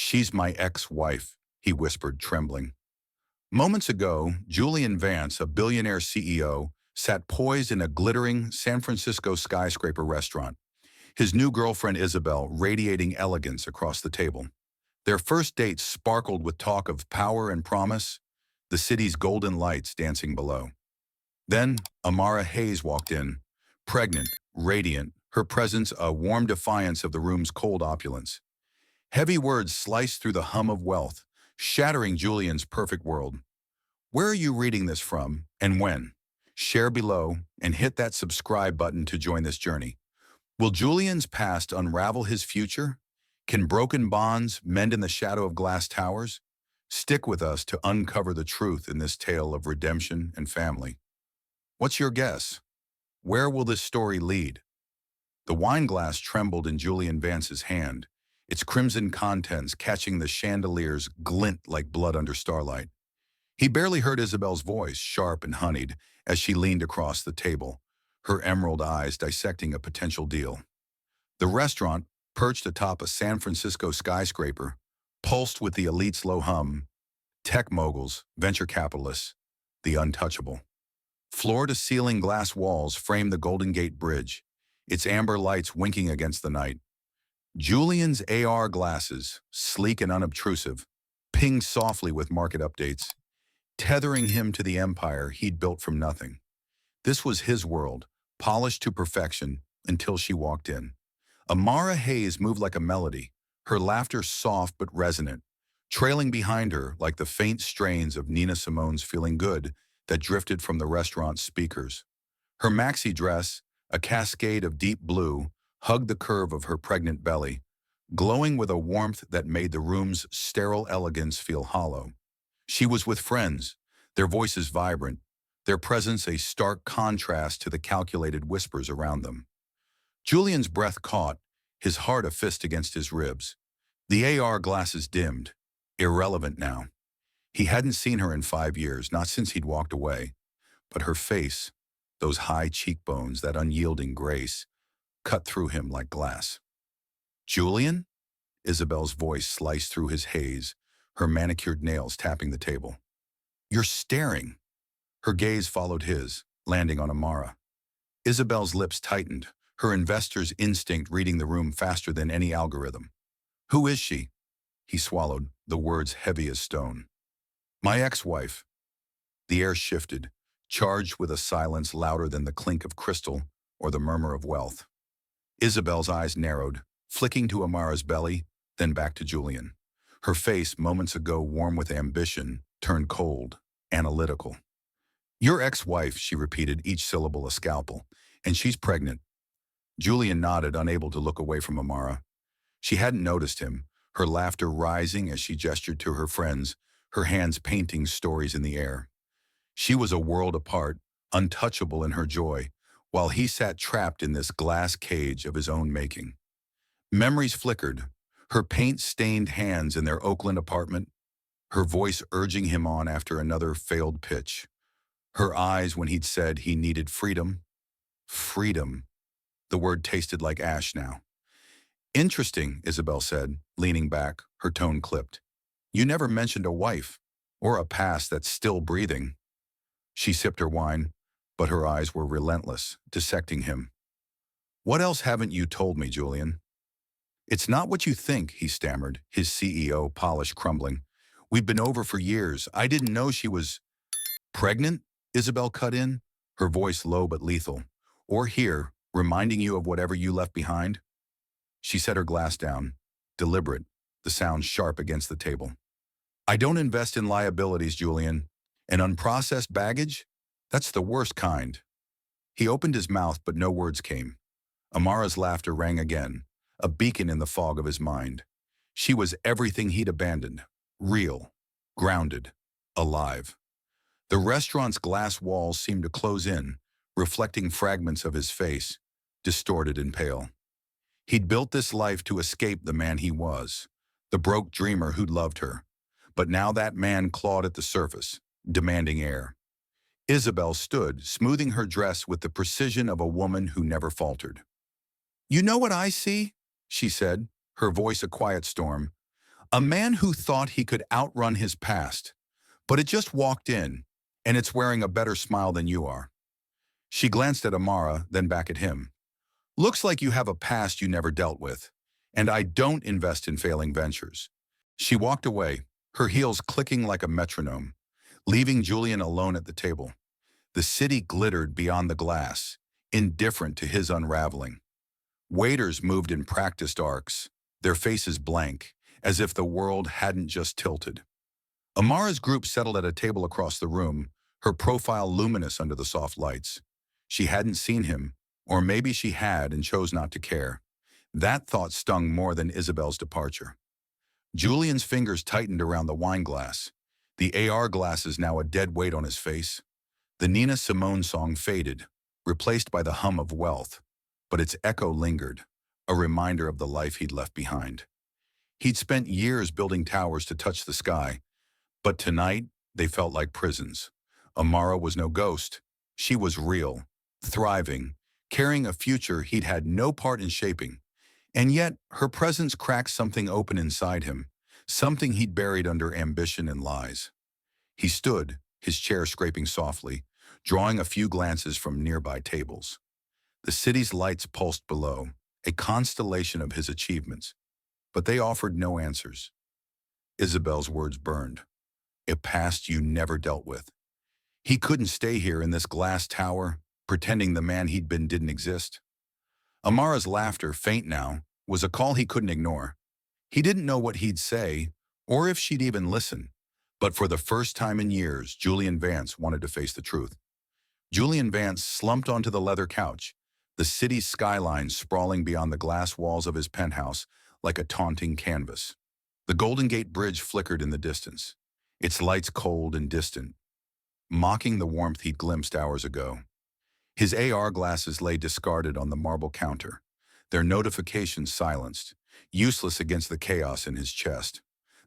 She's my ex-wife, he whispered, trembling. Moments ago, Julian Vance, a billionaire CEO, sat poised in a glittering San Francisco skyscraper restaurant, his new girlfriend Isabel radiating elegance across the table. Their first date sparkled with talk of power and promise, the city's golden lights dancing below. Then, Amara Hayes walked in, pregnant, radiant, her presence a warm defiance of the room's cold opulence. Heavy words sliced through the hum of wealth, shattering Julian's perfect world. Where are you reading this from, and when? Share below, and hit that subscribe button to join this journey. Will Julian's past unravel his future? Can broken bonds mend in the shadow of glass towers? Stick with us to uncover the truth in this tale of redemption and family. What's your guess? Where will this story lead? The wine glass trembled in Julian Vance's hand, its crimson contents catching the chandelier's glint like blood under starlight. He barely heard Isabel's voice, sharp and honeyed, as she leaned across the table, her emerald eyes dissecting a potential deal. The restaurant, perched atop a San Francisco skyscraper, pulsed with the elite's low hum, tech moguls, venture capitalists, the untouchable. Floor-to-ceiling glass walls framed the Golden Gate Bridge, its amber lights winking against the night. Julian's AR glasses, sleek and unobtrusive, pinged softly with market updates, tethering him to the empire he'd built from nothing. This was his world, polished to perfection, until she walked in. Amara Hayes moved like a melody, her laughter soft but resonant, trailing behind her like the faint strains of Nina Simone's Feeling Good that drifted from the restaurant's speakers. Her maxi dress, a cascade of deep blue, hugged the curve of her pregnant belly, glowing with a warmth that made the room's sterile elegance feel hollow. She was with friends, their voices vibrant, their presence a stark contrast to the calculated whispers around them. Julian's breath caught, his heart a fist against his ribs. The AR glasses dimmed, irrelevant now. He hadn't seen her in 5 years, not since he'd walked away. But her face, those high cheekbones, that unyielding grace, cut through him like glass. "Julian?" Isabel's voice sliced through his haze, her manicured nails tapping the table. "You're staring." Her gaze followed his, landing on Amara. Isabel's lips tightened, her investor's instinct reading the room faster than any algorithm. "Who is she?" He swallowed, the words heavy as stone. "My ex-wife." The air shifted, charged with a silence louder than the clink of crystal or the murmur of wealth. Isabel's eyes narrowed, flicking to Amara's belly, then back to Julian. Her face, moments ago warm with ambition, turned cold, analytical. "Your ex-wife," she repeated, each syllable a scalpel, "and she's pregnant." Julian nodded, unable to look away from Amara. She hadn't noticed him, her laughter rising as she gestured to her friends, her hands painting stories in the air. She was a world apart, untouchable in her joy, while he sat trapped in this glass cage of his own making. Memories flickered, her paint-stained hands in their Oakland apartment, her voice urging him on after another failed pitch, her eyes when he'd said he needed freedom. Freedom. The word tasted like ash now. "Interesting," Isabel said, leaning back, her tone clipped. "You never mentioned a wife, or a past that's still breathing." She sipped her wine, but her eyes were relentless, dissecting him. "What else haven't you told me, Julian?" "It's not what you think," he stammered, his CEO polish crumbling. "We've been over for years. I didn't know she was—" "Pregnant?" Isabel cut in, her voice low but lethal. "Or here, reminding you of whatever you left behind?" She set her glass down, deliberate, the sound sharp against the table. "I don't invest in liabilities, Julian. And unprocessed baggage? That's the worst kind." He opened his mouth, but no words came. Amara's laughter rang again, a beacon in the fog of his mind. She was everything he'd abandoned, real, grounded, alive. The restaurant's glass walls seemed to close in, reflecting fragments of his face, distorted and pale. He'd built this life to escape the man he was, the broke dreamer who'd loved her. But now that man clawed at the surface, demanding air. Isabel stood, smoothing her dress with the precision of a woman who never faltered. "You know what I see?" she said, her voice a quiet storm. A man who thought he could outrun his past, but it just walked in, and it's wearing a better smile than you are. She glanced at Amara, then back at him. Looks like you have a past you never dealt with, and I don't invest in failing ventures. She walked away, her heels clicking like a metronome, leaving Julian alone at the table. The city glittered beyond the glass, indifferent to his unraveling. Waiters moved in practiced arcs, their faces blank, as if the world hadn't just tilted. Amara's group settled at a table across the room, her profile luminous under the soft lights. She hadn't seen him, or maybe she had and chose not to care. That thought stung more than Isabel's departure. Julian's fingers tightened around the wine glass. The AR glasses now a dead weight on his face. The Nina Simone song faded, replaced by the hum of wealth, but its echo lingered, a reminder of the life he'd left behind. He'd spent years building towers to touch the sky, but tonight they felt like prisons. Amara was no ghost. She was real, thriving, carrying a future he'd had no part in shaping. And yet, her presence cracked something open inside him, something he'd buried under ambition and lies. He stood, his chair scraping softly, drawing a few glances from nearby tables. The city's lights pulsed below, a constellation of his achievements, but they offered no answers. Isabel's words burned. A past you never dealt with. He couldn't stay here in this glass tower, pretending the man he'd been didn't exist. Amara's laughter, faint now, was a call he couldn't ignore. He didn't know what he'd say, or if she'd even listen. But for the first time in years, Julian Vance wanted to face the truth. Julian Vance slumped onto the leather couch, the city's skyline sprawling beyond the glass walls of his penthouse like a taunting canvas. The Golden Gate Bridge flickered in the distance, its lights cold and distant, mocking the warmth he'd glimpsed hours ago. His AR glasses lay discarded on the marble counter, their notifications silenced, useless against the chaos in his chest.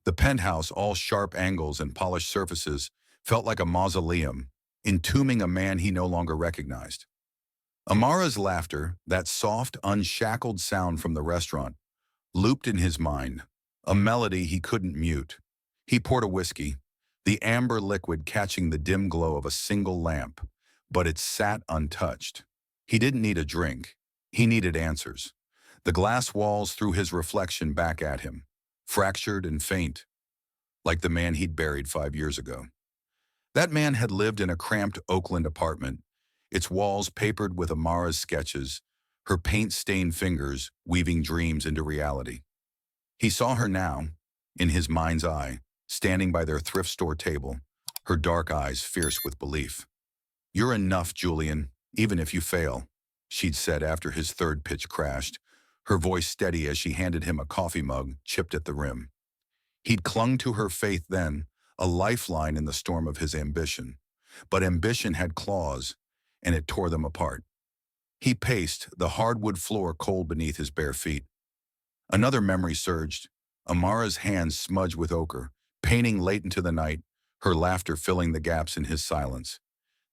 The penthouse, all sharp angles and polished surfaces, felt like a mausoleum, entombing a man he no longer recognized. Amara's laughter, that soft, unshackled sound from the restaurant, looped in his mind, a melody he couldn't mute. He poured a whiskey, the amber liquid catching the dim glow of a single lamp, but it sat untouched. He didn't need a drink. He needed answers. The glass walls threw his reflection back at him, fractured and faint, like the man he'd buried 5 years ago. That man had lived in a cramped Oakland apartment, its walls papered with Amara's sketches, her paint-stained fingers weaving dreams into reality. He saw her now, in his mind's eye, standing by their thrift store table, her dark eyes fierce with belief. "You're enough, Julian, even if you fail," she'd said after his third pitch crashed, her voice steady as she handed him a coffee mug chipped at the rim. He'd clung to her faith then, a lifeline in the storm of his ambition. But ambition had claws, and it tore them apart. He paced, the hardwood floor cold beneath his bare feet. Another memory surged, Amara's hands smudged with ochre, painting late into the night, her laughter filling the gaps in his silence.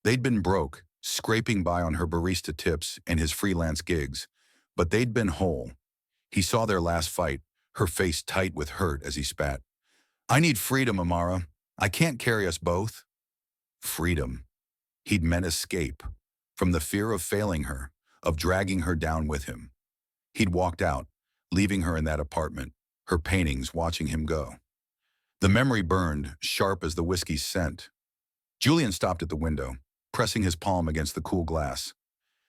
They'd been broke, scraping by on her barista tips and his freelance gigs, but they'd been whole. He saw their last fight, her face tight with hurt as he spat. "I need freedom, Amara. I can't carry us both." Freedom. He'd meant escape, from the fear of failing her, of dragging her down with him. He'd walked out, leaving her in that apartment, her paintings watching him go. The memory burned, sharp as the whiskey's scent. Julian stopped at the window, pressing his palm against the cool glass.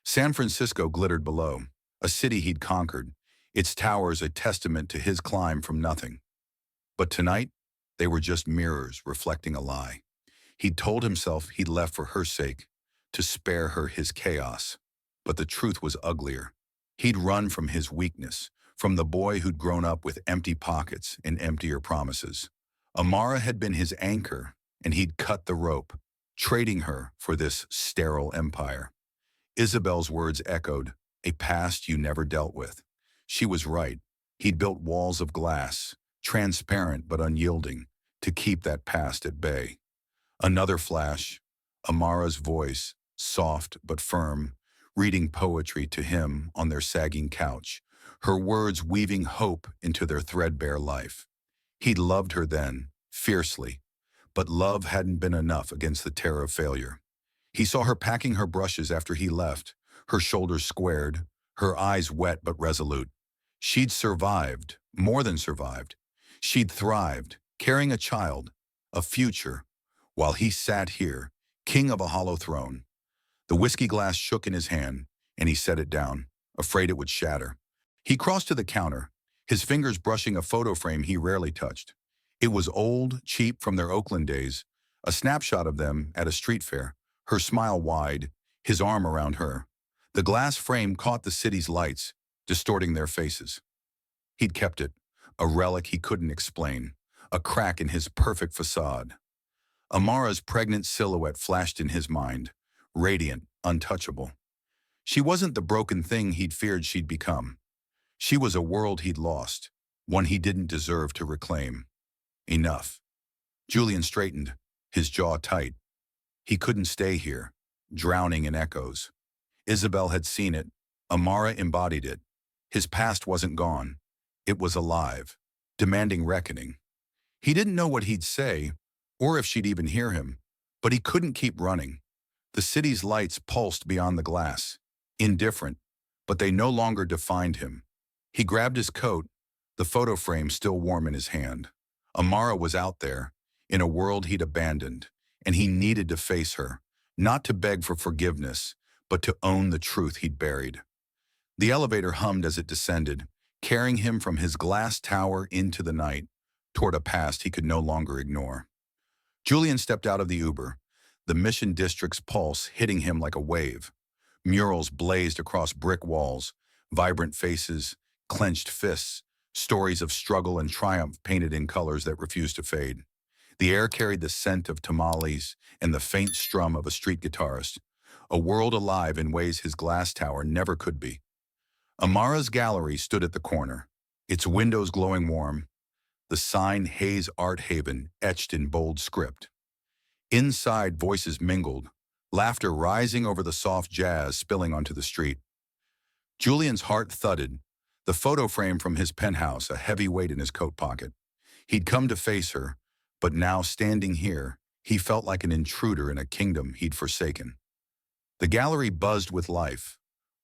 San Francisco glittered below, a city he'd conquered, its towers a testament to his climb from nothing. But tonight, they were just mirrors reflecting a lie. He'd told himself he'd left for her sake, to spare her his chaos. But the truth was uglier. He'd run from his weakness, from the boy who'd grown up with empty pockets and emptier promises. Amara had been his anchor, and he'd cut the rope, trading her for this sterile empire. Isabel's words echoed, a past you never dealt with. She was right. He'd built walls of glass, transparent but unyielding, to keep that past at bay. Another flash, Amara's voice, soft but firm, reading poetry to him on their sagging couch, her words weaving hope into their threadbare life. He'd loved her then, fiercely, but love hadn't been enough against the terror of failure. He saw her packing her brushes after he left, her shoulders squared, her eyes wet but resolute. She'd survived, more than survived. She'd thrived, carrying a child, a future, while he sat here, king of a hollow throne. The whiskey glass shook in his hand, and he set it down, afraid it would shatter. He crossed to the counter, his fingers brushing a photo frame he rarely touched. It was old, cheap from their Oakland days, a snapshot of them at a street fair, her smile wide, his arm around her. The glass frame caught the city's lights, distorting their faces. He'd kept it, a relic he couldn't explain, a crack in his perfect facade. Amara's pregnant silhouette flashed in his mind, radiant, untouchable. She wasn't the broken thing he'd feared she'd become. She was a world he'd lost, one he didn't deserve to reclaim. Enough. Julian straightened, his jaw tight. He couldn't stay here, drowning in echoes. Isabel had seen it. Amara embodied it. His past wasn't gone. It was alive, demanding reckoning. He didn't know what he'd say, or if she'd even hear him, but he couldn't keep running. The city's lights pulsed beyond the glass, indifferent, but they no longer defined him. He grabbed his coat, the photo frame still warm in his hand. Amara was out there, in a world he'd abandoned, and he needed to face her, not to beg for forgiveness, but to own the truth he'd buried. The elevator hummed as it descended, carrying him from his glass tower into the night, toward a past he could no longer ignore. Julian stepped out of the Uber, the Mission District's pulse hitting him like a wave. Murals blazed across brick walls, vibrant faces, clenched fists, stories of struggle and triumph painted in colors that refused to fade. The air carried the scent of tamales and the faint strum of a street guitarist, a world alive in ways his glass tower never could be. Amara's gallery stood at the corner, its windows glowing warm, the sign Hayes Art Haven etched in bold script. Inside, voices mingled, laughter rising over the soft jazz spilling onto the street. Julian's heart thudded, the photo frame from his penthouse a heavy weight in his coat pocket. He'd come to face her, but now standing here, he felt like an intruder in a kingdom he'd forsaken. The gallery buzzed with life,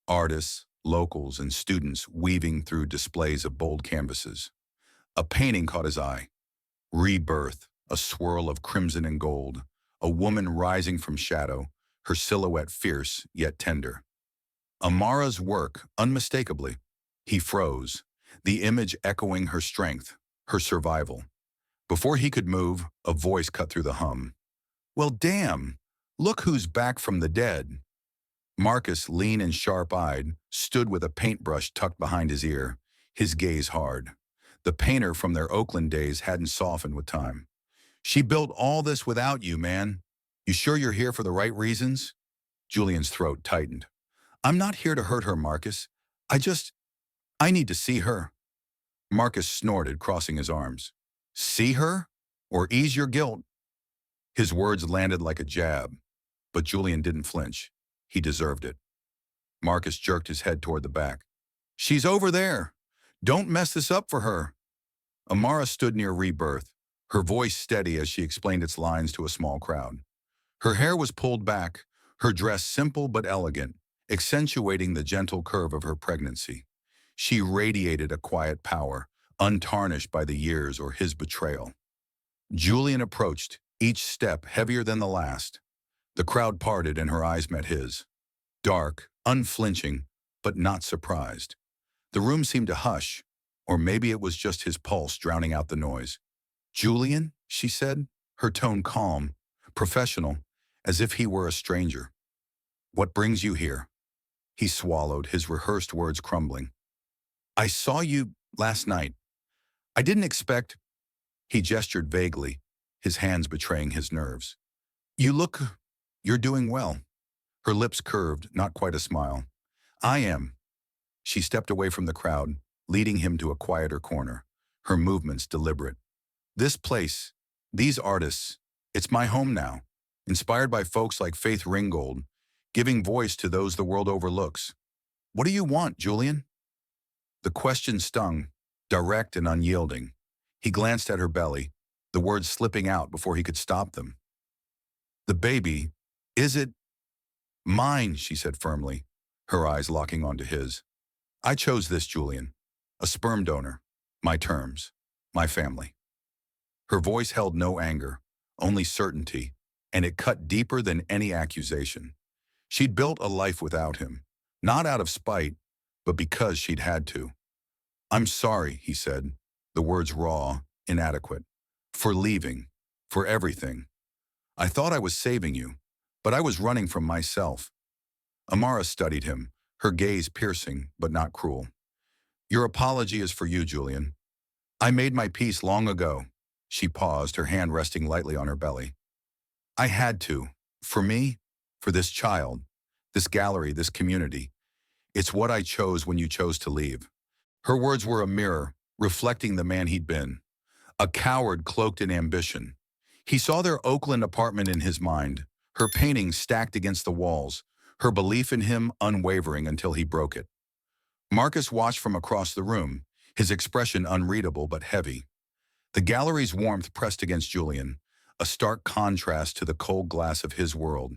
artists, locals, and students weaving through displays of bold canvases. A painting caught his eye. Rebirth, a swirl of crimson and gold, a woman rising from shadow, her silhouette fierce yet tender. Amara's work, unmistakably. He froze, the image echoing her strength, her survival. Before he could move, a voice cut through the hum. "Well, damn, look who's back from the dead." Marcus, lean and sharp-eyed, stood with a paintbrush tucked behind his ear, his gaze hard. The painter from their Oakland days hadn't softened with time. "She built all this without you, man. You sure you're here for the right reasons?" Julian's throat tightened. "I'm not here to hurt her, Marcus. I need to see her." Marcus snorted, crossing his arms. "See her? Or ease your guilt?" His words landed like a jab, but Julian didn't flinch. He deserved it. Marcus jerked his head toward the back. "She's over there. Don't mess this up for her." Amara stood near Rebirth, her voice steady as she explained its lines to a small crowd. Her hair was pulled back, her dress simple but elegant, accentuating the gentle curve of her pregnancy. She radiated a quiet power, untarnished by the years or his betrayal. Julian approached, each step heavier than the last. The crowd parted and her eyes met his. Dark, unflinching, but not surprised. The room seemed to hush, or maybe it was just his pulse drowning out the noise. "Julian," she said, her tone calm, professional, as if he were a stranger. "What brings you here?" He swallowed, his rehearsed words crumbling. "I saw you last night. I didn't expect—" He gestured vaguely, his hands betraying his nerves. "You're doing well." Her lips curved, not quite a smile. "I am." She stepped away from the crowd, leading him to a quieter corner, her movements deliberate. "This place, these artists, it's my home now, inspired by folks like Faith Ringgold, giving voice to those the world overlooks. What do you want, Julian?" The question stung, direct and unyielding. He glanced at her belly, the words slipping out before he could stop them. "The baby, is it?" "Mine," she said firmly, her eyes locking onto his. "I chose this, Julian. A sperm donor. My terms. My family." Her voice held no anger, only certainty, and it cut deeper than any accusation. She'd built a life without him, not out of spite, but because she'd had to. "I'm sorry," he said, the words raw, inadequate. "For leaving. For everything. I thought I was saving you, but I was running from myself." Amara studied him, her gaze piercing but not cruel. "Your apology is for you, Julian. I made my peace long ago." She paused, her hand resting lightly on her belly. "I had to. For me, for this child, this gallery, this community. It's what I chose when you chose to leave." Her words were a mirror, reflecting the man he'd been. A coward cloaked in ambition. He saw their Oakland apartment in his mind, her paintings stacked against the walls, her belief in him unwavering until he broke it. Marcus watched from across the room, his expression unreadable but heavy. The gallery's warmth pressed against Julian, a stark contrast to the cold glass of his world.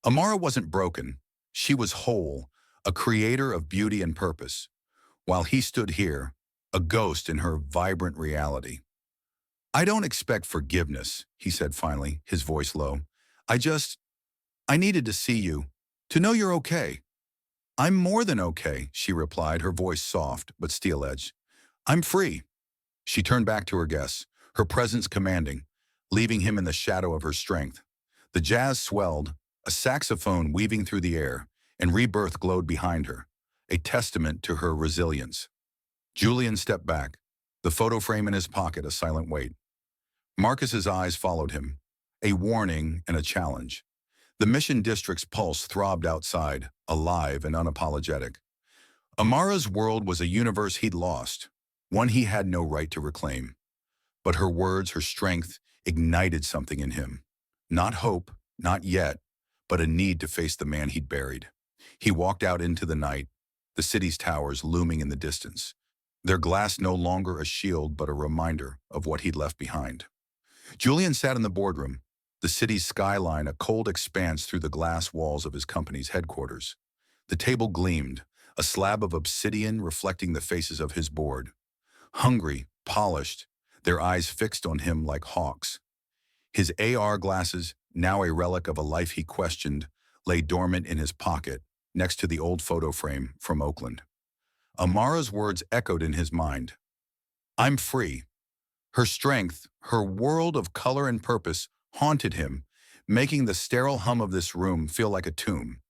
Amara wasn't broken. She was whole, a creator of beauty and purpose, while he stood here, a ghost in her vibrant reality. "I don't expect forgiveness," he said finally, his voice low. I needed to see you, to know you're okay." "I'm more than okay," she replied, her voice soft but steel-edged. "I'm free." She turned back to her guests, her presence commanding, leaving him in the shadow of her strength. The jazz swelled, a saxophone weaving through the air, and rebirth glowed behind her, a testament to her resilience. Julian stepped back, the photo frame in his pocket a silent weight. Marcus's eyes followed him, a warning and a challenge. The Mission District's pulse throbbed outside, alive and unapologetic. Amara's world was a universe he'd lost, one he had no right to reclaim. But her words, her strength, ignited something in him. Not hope, not yet, but a need to face the man he'd buried. He walked out into the night, the city's towers looming in the distance, their glass no longer a shield but a reminder of what he'd left behind. Julian sat in the boardroom, the city's skyline a cold expanse through the glass walls of his company's headquarters. The table gleamed, a slab of obsidian reflecting the faces of his board. Hungry, polished, their eyes fixed on him like hawks. His AR glasses, now a relic of a life he questioned, lay dormant in his pocket, next to the old photo frame from Oakland. Amara's words echoed in his mind. "I'm free." Her strength, her world of color and purpose, haunted him, making the sterile hum of this room feel like a tomb.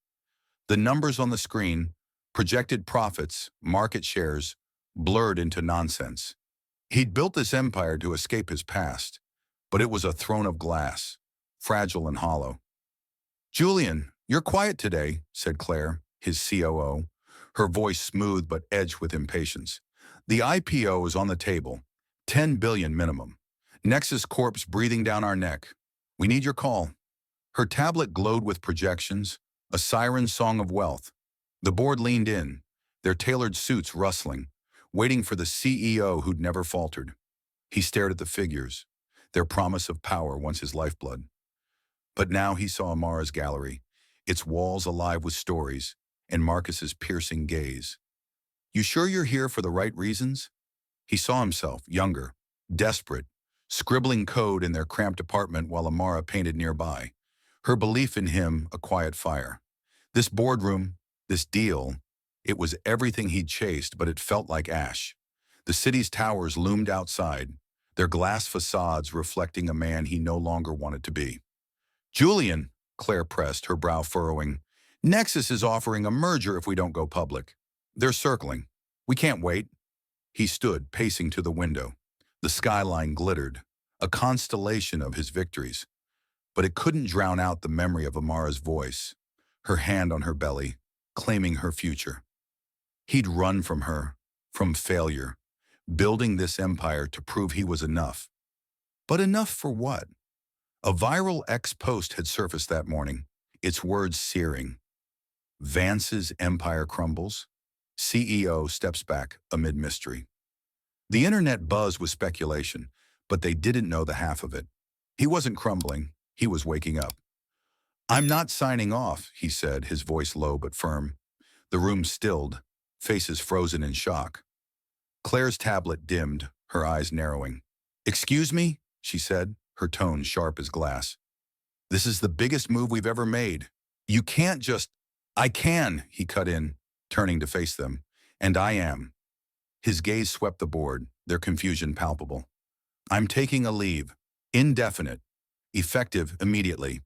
The numbers on the screen, projected profits, market shares, blurred into nonsense. He'd built this empire to escape his past, but it was a throne of glass, fragile and hollow. "Julian, you're quiet today," said Claire, his COO, her voice smooth but edged with impatience. "The IPO is on the table, 10 billion minimum. Nexus Corp's breathing down our neck. We need your call." Her tablet glowed with projections, a siren song of wealth. The board leaned in, their tailored suits rustling, waiting for the CEO who'd never faltered. He stared at the figures, their promise of power once his lifeblood. But now he saw Amara's gallery, its walls alive with stories, and Marcus's piercing gaze. "You sure you're here for the right reasons?" He saw himself, younger, desperate, scribbling code in their cramped apartment while Amara painted nearby, her belief in him a quiet fire. This boardroom, this deal, it was everything he'd chased, but it felt like ash. The city's towers loomed outside, their glass facades reflecting a man he no longer wanted to be. "Julian," Claire pressed, her brow furrowing, "Nexus is offering a merger if we don't go public. They're circling. We can't wait." He stood, pacing to the window. The skyline glittered, a constellation of his victories. But it couldn't drown out the memory of Amara's voice, her hand on her belly, claiming her future. He'd run from her, from failure, building this empire to prove he was enough. But enough for what? A viral X post had surfaced that morning, its words searing. "Vance's empire crumbles. CEO steps back amid mystery." The internet buzzed with speculation, but they didn't know the half of it. He wasn't crumbling, he was waking up. "I'm not signing off," he said, his voice low but firm. The room stilled, faces frozen in shock. Claire's tablet dimmed, her eyes narrowing. "Excuse me?" she said, her tone sharp as glass. "This is the biggest move we've ever made. You can't just—" "I can," he cut in, turning to face them. "And I am." His gaze swept the board, their confusion palpable. "I'm taking a leave. Indefinite. Effective immediately."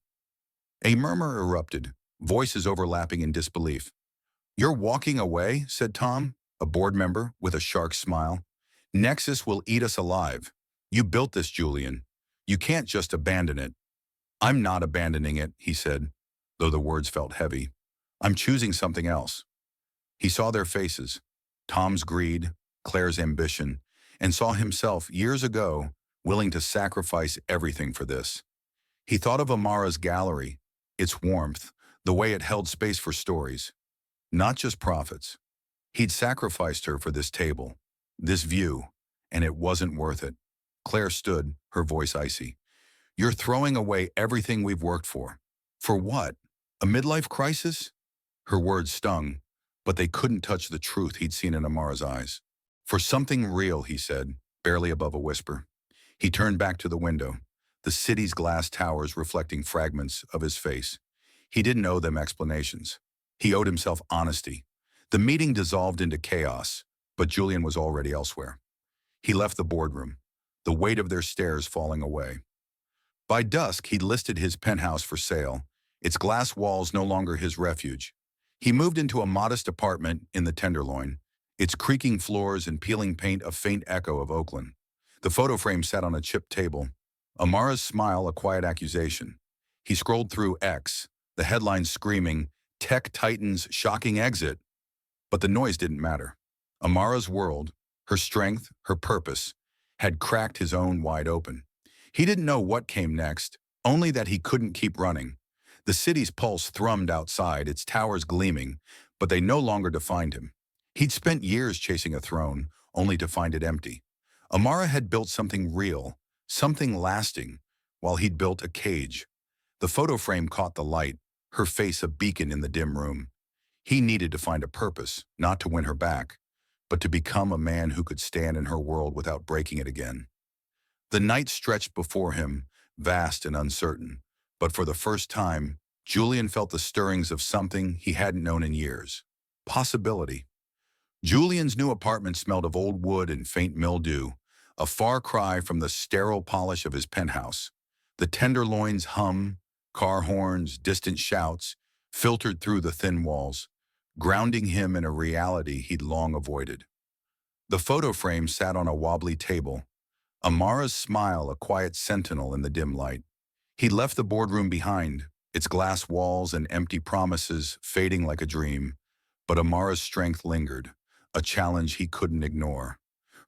A murmur erupted, voices overlapping in disbelief. "You're walking away?" said Tom, a board member, with a shark smile. "Nexus will eat us alive. You built this, Julian. You can't just abandon it." "I'm not abandoning it," he said, though the words felt heavy. "I'm choosing something else." He saw their faces, Tom's greed, Claire's ambition, and saw himself, years ago, willing to sacrifice everything for this. He thought of Amara's gallery, its warmth, the way it held space for stories, not just profits. He'd sacrificed her for this table, this view, and it wasn't worth it. Claire stood, her voice icy. "You're throwing away everything we've worked for. For what? A midlife crisis?" Her words stung, but they couldn't touch the truth he'd seen in Amara's eyes. "For something real," he said, barely above a whisper. He turned back to the window, the city's glass towers reflecting fragments of his face. He didn't owe them explanations. He owed himself honesty. The meeting dissolved into chaos, but Julian was already elsewhere. He left the boardroom, the weight of their stares falling away. By dusk, he'd listed his penthouse for sale, its glass walls no longer his refuge. He moved into a modest apartment in the Tenderloin, its creaking floors and peeling paint a faint echo of Oakland. The photo frame sat on a chipped table, Amara's smile a quiet accusation. He scrolled through X, the headlines screaming, "Tech Titan's shocking exit." But the noise didn't matter. Amara's world, her strength, her purpose, had cracked his own wide open. He didn't know what came next, only that he couldn't keep running. The city's pulse thrummed outside, its towers gleaming, but they no longer defined him. He'd spent years chasing a throne, only to find it empty. Amara had built something real, something lasting, while he'd built a cage. The photo frame caught the light, her face a beacon in the dim room. He needed to find a purpose, not to win her back, but to become a man who could stand in her world without breaking it again. The night stretched before him, vast and uncertain, but for the first time, Julian felt the stirrings of something he hadn't known in years. Possibility. Julian's new apartment smelled of old wood and faint mildew, a far cry from the sterile polish of his penthouse. The Tenderloin's hum, car horns, distant shouts, filtered through the thin walls, grounding him in a reality he'd long avoided. The photo frame sat on a wobbly table, Amara's smile a quiet sentinel in the dim light. He'd left the boardroom behind, its glass walls and empty promises fading like a dream, but Amara's strength lingered, a challenge he couldn't ignore.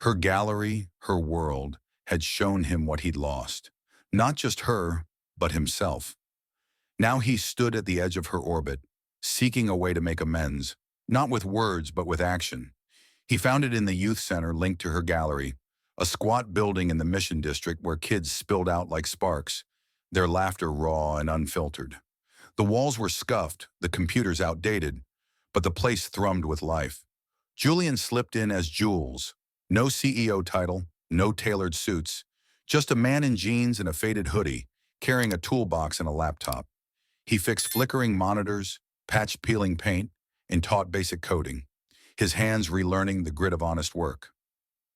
Her gallery, her world, had shown him what he'd lost. Not just her, but himself. Now he stood at the edge of her orbit, seeking a way to make amends, not with words but with action. He found it in the youth center linked to her gallery, a squat building in the Mission District where kids spilled out like sparks, their laughter raw and unfiltered. The walls were scuffed, the computers outdated, but the place thrummed with life. Julian slipped in as Jules, no CEO title, no tailored suits, just a man in jeans and a faded hoodie, carrying a toolbox and a laptop. He fixed flickering monitors, patched peeling paint, and taught basic coding, his hands relearning the grit of honest work.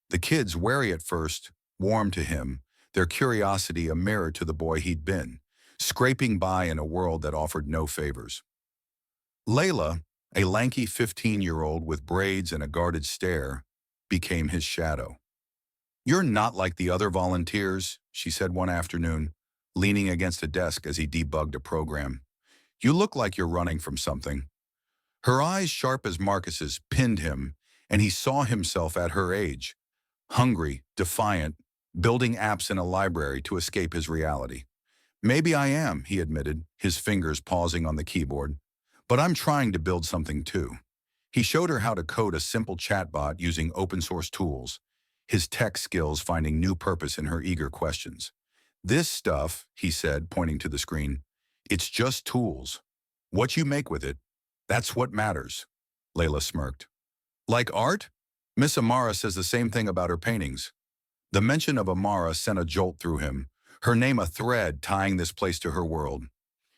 The kids, wary at first, warmed to him, their curiosity a mirror to the boy he'd been, scraping by in a world that offered no favors. Layla, a lanky 15-year-old with braids and a guarded stare, became his shadow. "You're not like the other volunteers," she said one afternoon, leaning against a desk as he debugged a program. "You look like you're running from something." Her eyes, sharp as Marcus's, pinned him, and he saw himself at her age, hungry, defiant, building apps in a library to escape his reality. "Maybe I am," he admitted, his fingers pausing on the keyboard. "But I'm trying to build something too." He showed her how to code a simple chatbot using open-source tools, his tech skills finding new purpose in her eager questions. This stuff, he said, pointing to the screen, it's just tools. What you make with it, that's what matters. Layla smirked. Like art? Miss Amara says the same thing about her paintings. The mention of Amara sent a jolt through him, her name a thread tying this place to her world.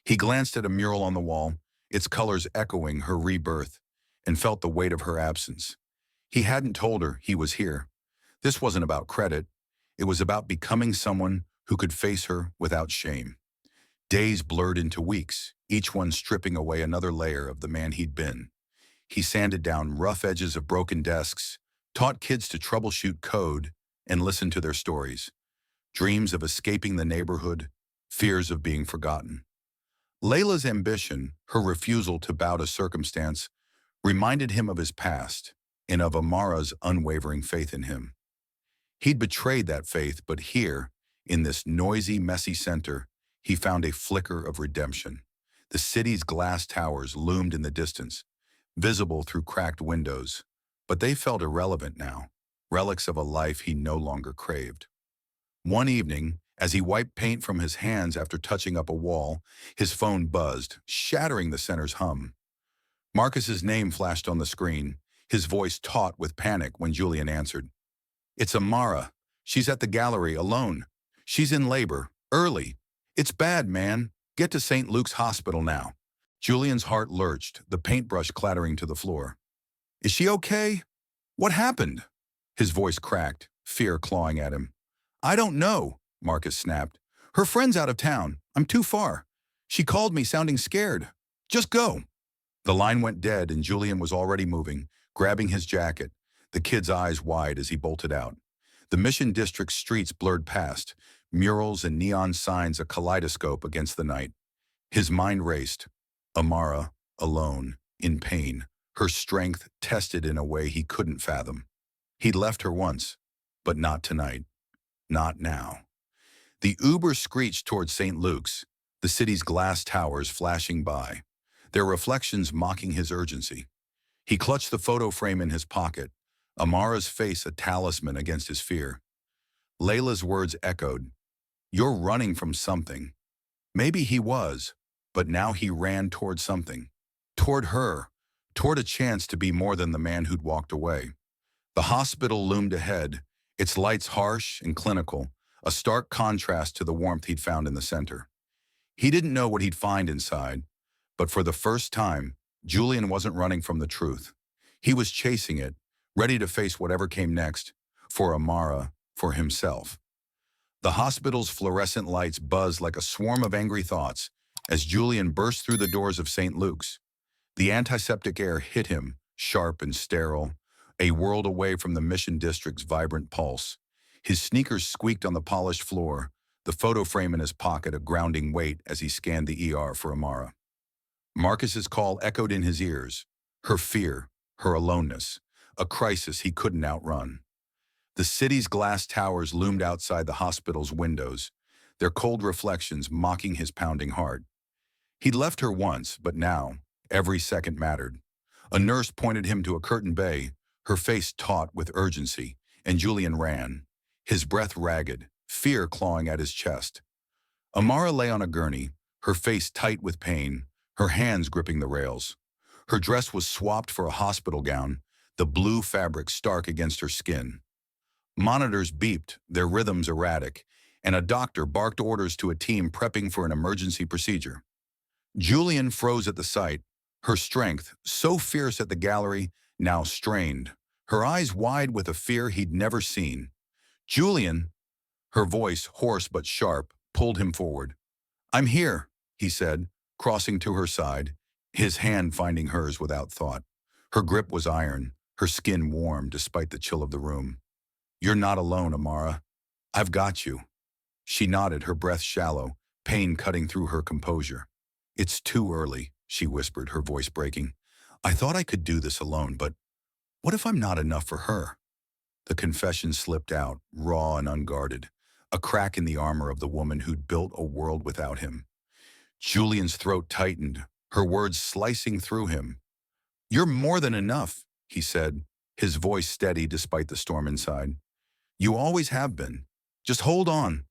He glanced at a mural on the wall, its colors echoing her rebirth, and felt the weight of her absence. He hadn't told her he was here. This wasn't about credit. It was about becoming someone who could face her without shame. Days blurred into weeks, each one stripping away another layer of the man he'd been. He sanded down rough edges of broken desks, taught kids to troubleshoot code, and listen to their stories. Dreams of escaping the neighborhood, fears of being forgotten. Layla's ambition, her refusal to bow to circumstance, reminded him of his past and of Amara's unwavering faith in him. He'd betrayed that faith, but here, in this noisy, messy center, he found a flicker of redemption. The city's glass towers loomed in the distance, visible through cracked windows, but they felt irrelevant now, relics of a life he no longer craved. One evening, as he wiped paint from his hands after touching up a wall, his phone buzzed, shattering the center's hum. Marcus's name flashed on the screen, his voice taut with panic when Julian answered. It's Amara. She's at the gallery, alone. She's in labor, early. It's bad, man. Get to St. Luke's Hospital now. Julian's heart lurched, the paintbrush clattering to the floor. Is she okay? What happened? His voice cracked, fear clawing at him. I don't know, Marcus snapped. Her friend's out of town. I'm too far. She called me sounding scared. Just go. The line went dead and Julian was already moving, grabbing his jacket, the kid's eyes wide as he bolted out. The Mission District's streets blurred past, murals and neon signs a kaleidoscope against the night. His mind raced. Amara, alone, in pain, her strength tested in a way he couldn't fathom. He'd left her once, but not tonight. Not now. The Uber screeched toward St. Luke's, the city's glass towers flashing by, their reflections mocking his urgency. He clutched the photo frame in his pocket, Amara's face a talisman against his fear. Layla's words echoed. You're running from something. Maybe he was, but now he ran toward something. Toward her, toward a chance to be more than the man who'd walked away. The hospital loomed ahead, its lights harsh and clinical, a stark contrast to the warmth he'd found in the center. He didn't know what he'd find inside, but for the first time, Julian wasn't running from the truth. He was chasing it, ready to face whatever came next, for Amara, for himself. The hospital's fluorescent lights buzzed like a swarm of angry thoughts as Julian burst through the doors of St. Luke's. The antiseptic air hit him, sharp and sterile, a world away from the Mission District's vibrant pulse. His sneakers squeaked on the polished floor, the photo frame in his pocket a grounding weight as he scanned the ER for Amara. Marcus's call echoed in his ears, her fear, her aloneness, a crisis he couldn't outrun. The city's glass towers loomed outside the hospital's windows, their cold reflections mocking his pounding heart. He'd left her once, but now, every second mattered. A nurse pointed him to a curtained bay, her face taut with urgency, and Julian ran, his breath ragged, fear clawing at his chest. Amara lay on a gurney, her face tight with pain, her hands gripping the rails. Her dress was swapped for a hospital gown, the blue fabric stark against her skin. Monitors beeped, their rhythms erratic, and a doctor barked orders to a team prepping for an emergency procedure. Julian froze at the sight, her strength, so fierce at the gallery, now strained, her eyes wide with a fear he'd never seen. Julian, her voice hoarse but sharp, pulled him forward. I'm here, he said, crossing to her side, his hand finding hers without thought. Her grip was iron, her skin warm despite the chill of the room. You're not alone, Amara. I've got you. She nodded, her breath shallow, pain cutting through her composure. It's too early, she whispered, her voice breaking. I thought I could do this alone, but what if I'm not enough for her? The confession slipped out, raw and unguarded, a crack in the armor of the woman who'd built a world without him. Julian's throat tightened, her words slicing through him. You're more than enough, he said, his voice steady despite the storm inside. You always have been. Just hold on.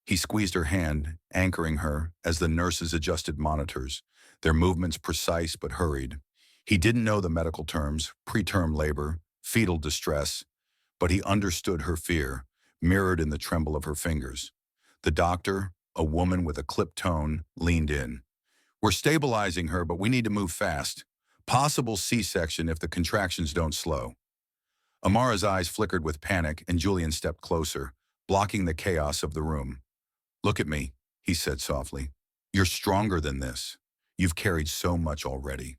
He squeezed her hand, anchoring her as the nurses adjusted monitors, their movements precise but hurried. He didn't know the medical terms, preterm labor, fetal distress, but he understood her fear, mirrored in the tremble of her fingers. The doctor, a woman with a clipped tone, leaned in. We're stabilizing her, but we need to move fast. Possible C-section if the contractions don't slow. Amara's eyes flickered with panic, and Julian stepped closer, blocking the chaos of the room. Look at me, he said softly. You're stronger than this. You've carried so much already.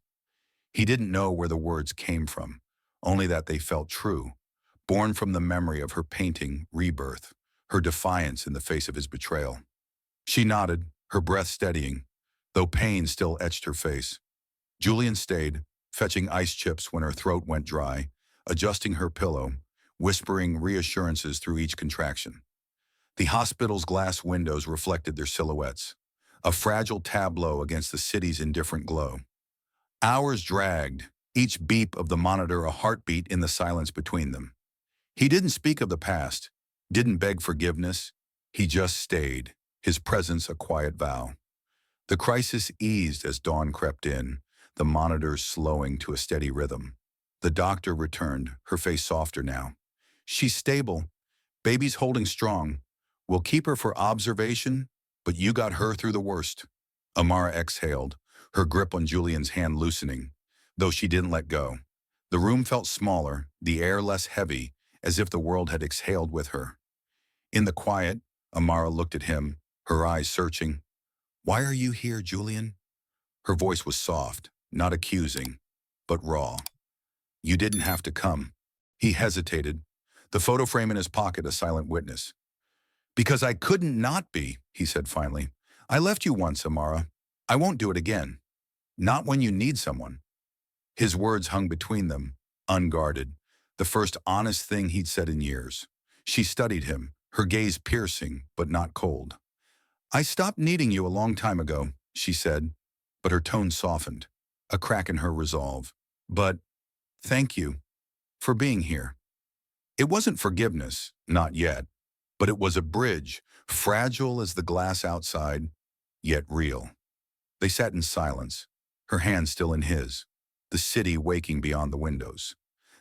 He didn't know where the words came from, only that they felt true, born from the memory of her painting, Rebirth, her defiance in the face of his betrayal. She nodded, her breath steadying, though pain still etched her face. Julian stayed, fetching ice chips when her throat went dry, adjusting her pillow, whispering reassurances through each contraction. The hospital's glass windows reflected their silhouettes, a fragile tableau against the city's indifferent glow. Hours dragged, each beep of the monitor a heartbeat in the silence between them. He didn't speak of the past, didn't beg forgiveness. He just stayed, his presence a quiet vow. The crisis eased as dawn crept in, the monitors slowing to a steady rhythm. The doctor returned, her face softer now. She's stable. Baby's holding strong. We'll keep her for observation, but you got her through the worst. Amara exhaled, her grip on Julian's hand loosening, though she didn't let go. The room felt smaller, the air less heavy, as if the world had exhaled with her. In the quiet, Amara looked at him, her eyes searching. Why are you here, Julian? Her voice was soft, not accusing, but raw. You didn't have to come. He hesitated, the photo frame in his pocket a silent witness. Because I couldn't not be, he said finally. I left you once, Amara. I won't do it again. Not when you need someone. His words hung between them, unguarded, the first honest thing he'd said in years. She studied him, her gaze piercing, but not cold. I stopped needing you a long time ago, she said, but her tone softened, a crack in her resolve. But thank you for being here. It wasn't forgiveness, not yet, but it was a bridge, fragile as the glass outside, yet real. They sat in silence, her hand still in his, the city waking beyond the windows.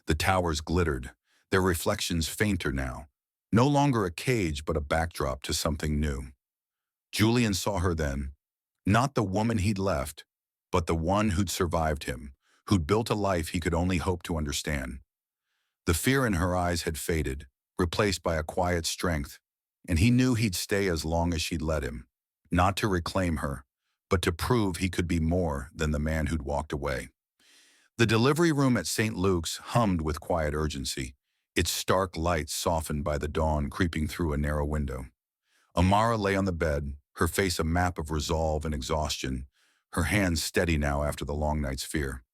The towers glittered, their reflections fainter now, no longer a cage but a backdrop to something new. Julian saw her then, not the woman he'd left, but the one who'd survived him, who'd built a life he could only hope to understand. The fear in her eyes had faded, replaced by a quiet strength, and he knew he'd stay as long as she'd let him, not to reclaim her, but to prove he could be more than the man who'd walked away. The delivery room at St. Luke's hummed with quiet urgency, its stark lights softened by the dawn creeping through a narrow window. Amara lay on the bed, her face a map of resolve and exhaustion, her hands steady now after the long night's fear.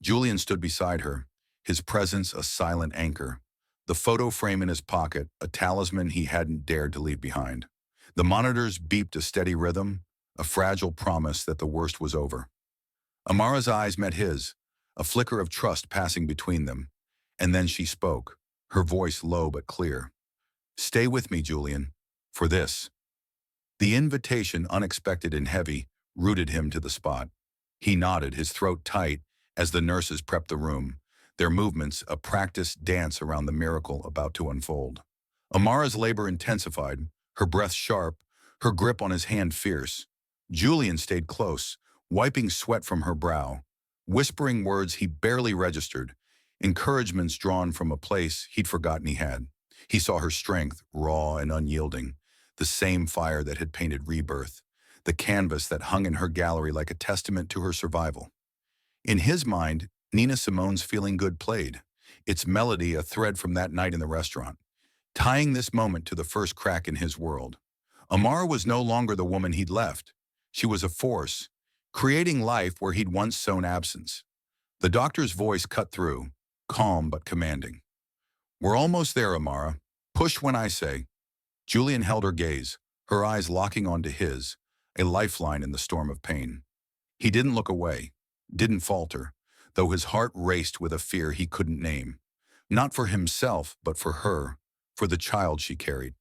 Julian stood beside her, his presence a silent anchor, the photo frame in his pocket a talisman he hadn't dared to leave behind. The monitors beeped a steady rhythm, a fragile promise that the worst was over. Amara's eyes met his, a flicker of trust passing between them, and then she spoke, her voice low but clear. Stay with me, Julian, for this. The invitation, unexpected and heavy, rooted him to the spot. He nodded, his throat tight, as the nurses prepped the room, their movements a practiced dance around the miracle about to unfold. Amara's labor intensified, her breath sharp, her grip on his hand fierce. Julian stayed close, wiping sweat from her brow, whispering words he barely registered, encouragements drawn from a place he'd forgotten he had. He saw her strength, raw and unyielding, the same fire that had painted Rebirth, the canvas that hung in her gallery like a testament to her survival. In his mind, Nina Simone's Feeling Good played, its melody a thread from that night in the restaurant, tying this moment to the first crack in his world. Amara was no longer the woman he'd left. She was a force, creating life where he'd once sown absence. The doctor's voice cut through, calm but commanding. We're almost there, Amara. Push when I say. Julian held her gaze, her eyes locking onto his, a lifeline in the storm of pain. He didn't look away, didn't falter, though his heart raced with a fear he couldn't name. Not for himself, but for her, for the child she carried.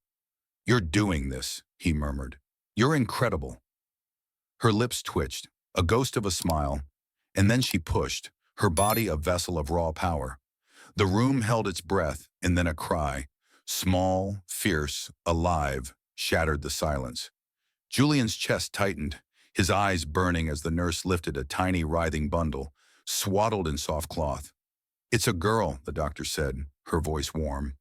"You're doing this," he murmured. "You're incredible." Her lips twitched, a ghost of a smile, and then she pushed, her body a vessel of raw power. The room held its breath, and then a cry, small, fierce, alive, shattered the silence. Julian's chest tightened, his eyes burning as the nurse lifted a tiny writhing bundle, swaddled in soft cloth. "It's a girl," the doctor said, her voice warm.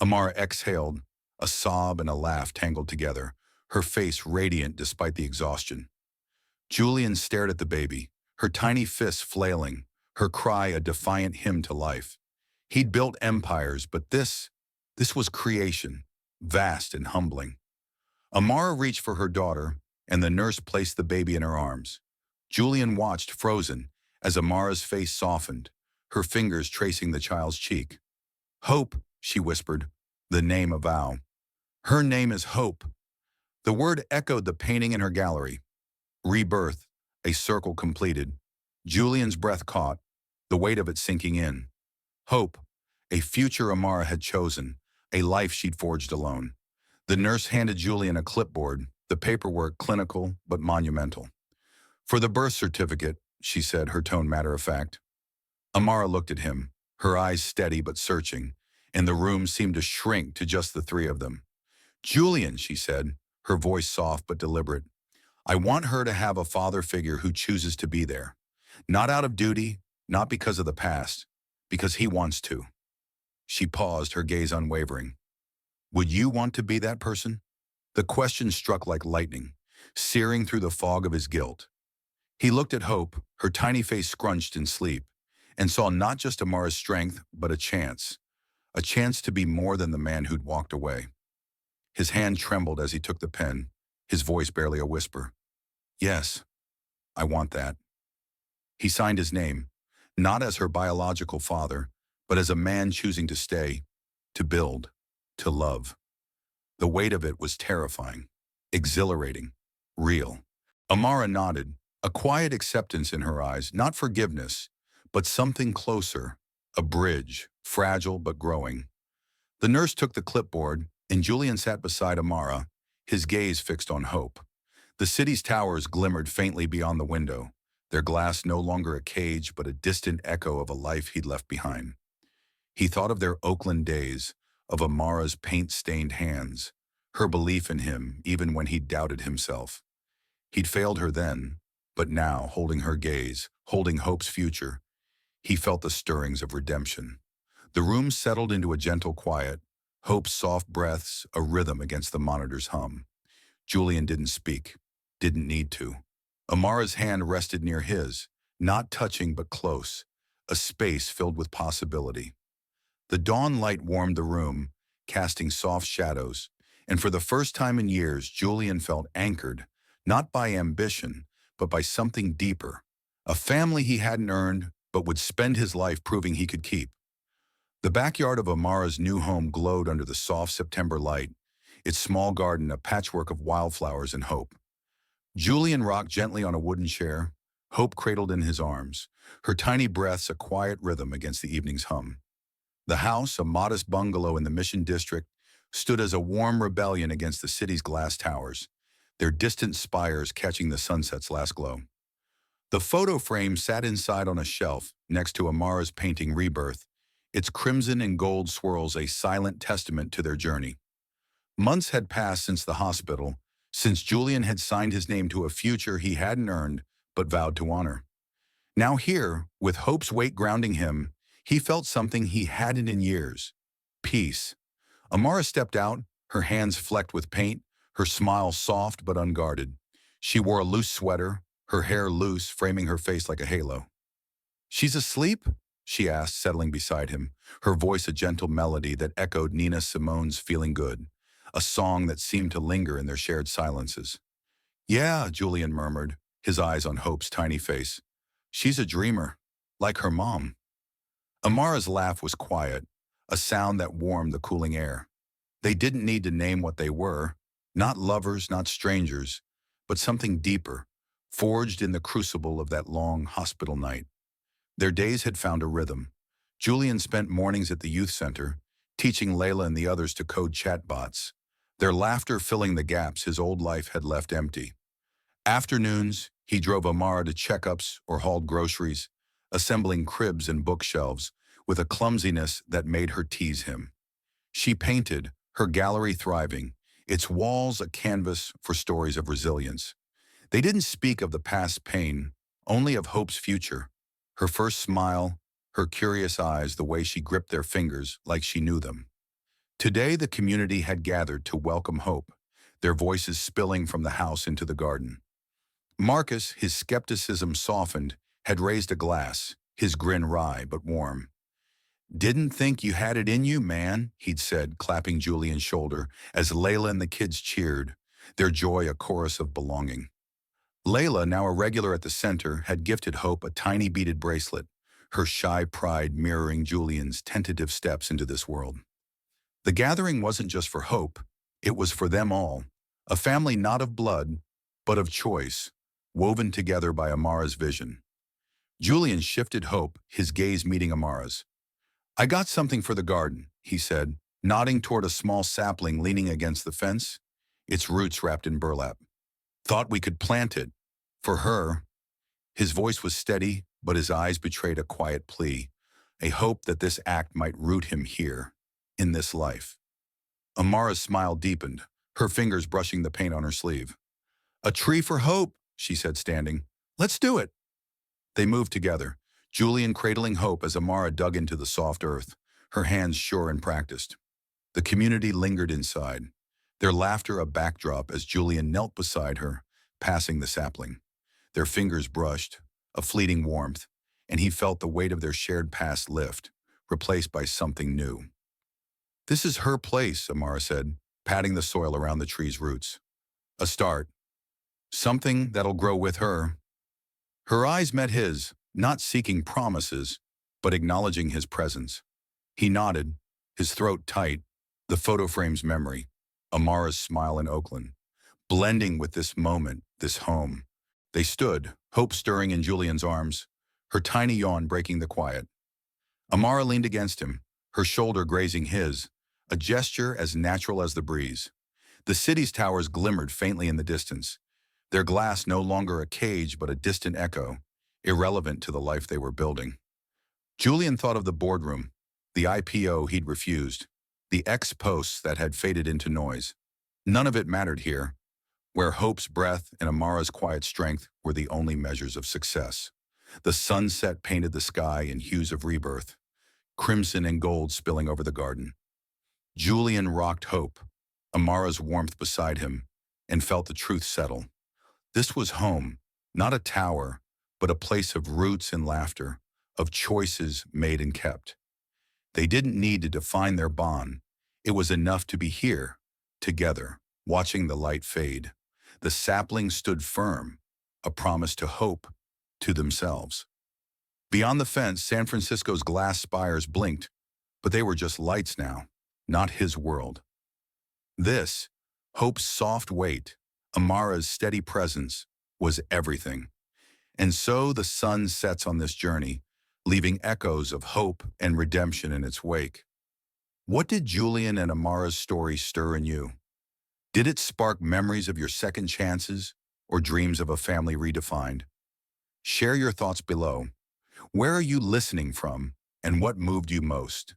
Amara exhaled, a sob and a laugh tangled together, her face radiant despite the exhaustion. Julian stared at the baby, her tiny fists flailing, her cry a defiant hymn to life. He'd built empires, but this was creation, vast and humbling. Amara reached for her daughter, and the nurse placed the baby in her arms. Julian watched, frozen, as Amara's face softened, her fingers tracing the child's cheek. "Hope," she whispered, the name a vow. "Her name is Hope." The word echoed the painting in her gallery. Rebirth, a circle completed. Julian's breath caught, the weight of it sinking in. Hope, a future Amara had chosen, a life she'd forged alone. The nurse handed Julian a clipboard, the paperwork clinical but monumental. "For the birth certificate," she said, her tone matter-of-fact. Amara looked at him, her eyes steady but searching, and the room seemed to shrink to just the three of them. "Julian," she said, her voice soft but deliberate, "I want her to have a father figure who chooses to be there. Not out of duty, not because of the past, because he wants to." She paused, her gaze unwavering. "Would you want to be that person?" The question struck like lightning, searing through the fog of his guilt. He looked at Hope, her tiny face scrunched in sleep, and saw not just Amara's strength, but a chance to be more than the man who'd walked away. His hand trembled as he took the pen, his voice barely a whisper. "Yes, I want that." He signed his name, not as her biological father, but as a man choosing to stay, to build, to love. The weight of it was terrifying, exhilarating, real. Amara nodded, a quiet acceptance in her eyes, not forgiveness, but something closer, a bridge, fragile but growing. The nurse took the clipboard, and Julian sat beside Amara, his gaze fixed on Hope. The city's towers glimmered faintly beyond the window, their glass no longer a cage but a distant echo of a life he'd left behind. He thought of their Oakland days, of Amara's paint-stained hands, her belief in him even when he doubted himself. He'd failed her then, but now, holding her gaze, holding Hope's future, he felt the stirrings of redemption. The room settled into a gentle quiet, Hope's soft breaths a rhythm against the monitor's hum. Julian didn't speak, didn't need to. Amara's hand rested near his, not touching but close, a space filled with possibility. The dawn light warmed the room, casting soft shadows, and for the first time in years, Julian felt anchored, not by ambition, but by something deeper, a family he hadn't earned, but would spend his life proving he could keep. The backyard of Amara's new home glowed under the soft September light, its small garden a patchwork of wildflowers and hope. Julian rocked gently on a wooden chair, Hope cradled in his arms, her tiny breaths a quiet rhythm against the evening's hum. The house, a modest bungalow in the Mission District, stood as a warm rebellion against the city's glass towers, their distant spires catching the sunset's last glow. The photo frame sat inside on a shelf next to Amara's painting Rebirth, its crimson and gold swirls a silent testament to their journey. Months had passed since the hospital, since Julian had signed his name to a future he hadn't earned but vowed to honor. Now here, with Hope's weight grounding him, he felt something he hadn't in years. Peace. Amara stepped out, her hands flecked with paint, her smile soft but unguarded. She wore a loose sweater, her hair loose, framing her face like a halo. "She's asleep?" she asked, settling beside him, her voice a gentle melody that echoed Nina Simone's Feeling Good, a song that seemed to linger in their shared silences. "Yeah," Julian murmured, his eyes on Hope's tiny face. "She's a dreamer, like her mom." Amara's laugh was quiet, a sound that warmed the cooling air. They didn't need to name what they were, not lovers, not strangers, but something deeper, forged in the crucible of that long hospital night. Their days had found a rhythm. Julian spent mornings at the youth center, teaching Layla and the others to code chatbots, their laughter filling the gaps his old life had left empty. Afternoons, he drove Amara to checkups or hauled groceries, assembling cribs and bookshelves with a clumsiness that made her tease him. She painted, her gallery thriving, its walls a canvas for stories of resilience. They didn't speak of the past pain, only of hope's future. Her first smile, her curious eyes, the way she gripped their fingers like she knew them. Today, the community had gathered to welcome hope, their voices spilling from the house into the garden. Marcus, his skepticism softened, had raised a glass, his grin wry but warm. "Didn't think you had it in you, man," he'd said, clapping Julian's shoulder as Layla and the kids cheered, their joy a chorus of belonging. Layla, now a regular at the center, had gifted Hope a tiny beaded bracelet, her shy pride mirroring Julian's tentative steps into this world. The gathering wasn't just for Hope, it was for them all, a family not of blood, but of choice, woven together by Amara's vision. Julian shifted Hope, his gaze meeting Amara's. "I got something for the garden," he said, nodding toward a small sapling leaning against the fence, its roots wrapped in burlap. "Thought we could plant it. For her." His voice was steady, but his eyes betrayed a quiet plea, a hope that this act might root him here, in this life. Amara's smile deepened, her fingers brushing the paint on her sleeve. "A tree for Hope," she said, standing. "Let's do it." They moved together, Julian cradling Hope as Amara dug into the soft earth, her hands sure and practiced. The community lingered inside, their laughter a backdrop as Julian knelt beside her, passing the sapling. Their fingers brushed, a fleeting warmth, and he felt the weight of their shared past lift, replaced by something new. "This is her place," Amara said, patting the soil around the tree's roots. "A start. Something that'll grow with her." Her eyes met his, not seeking promises, but acknowledging his presence. He nodded, his throat tight, the photo frame's memory, Amara's smile in Oakland, blending with this moment, this home. They stood, Hope stirring in Julian's arms, her tiny yawn breaking the quiet. Amara leaned against him, her shoulder grazing his, a gesture as natural as the breeze. The city's towers glimmered faintly in the distance, their glass no longer a cage but a distant echo, irrelevant to the life they were building. Julian thought of the boardroom, the IPO he'd refused, the ex-posts that had faded into noise. None of it mattered here, where Hope's breath and Amara's quiet strength were the only measures of success. The sunset painted the sky in hues of rebirth, crimson and gold spilling over the garden. Julian rocked Hope, Amara's warmth beside him, and felt the truth settle. This was home, not a tower, but a place of roots and laughter, of choices made and kept. They didn't need to define their bond. It was enough to be here, together, watching the light fade. The sapling stood firm, a promise to hope, to themselves. Beyond the fence, San Francisco's glass spires blinked, but they were just lights now, not his world. This, Hope's soft weight, Amara's steady presence, was everything. And so the sun sets on this journey, leaving echoes of hope and redemption in its wake. What did Julian and Amara's story stir in you? Did it spark memories of your second chances or dreams of a family redefined? Share your thoughts below. Where are you listening from, and what moved you most?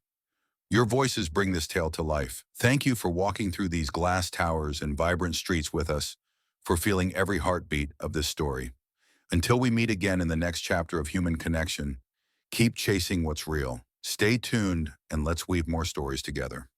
Your voices bring this tale to life. Thank you for walking through these glass towers and vibrant streets with us, for feeling every heartbeat of this story. Until we meet again in the next chapter of Human Connection, keep chasing what's real. Stay tuned, and let's weave more stories together.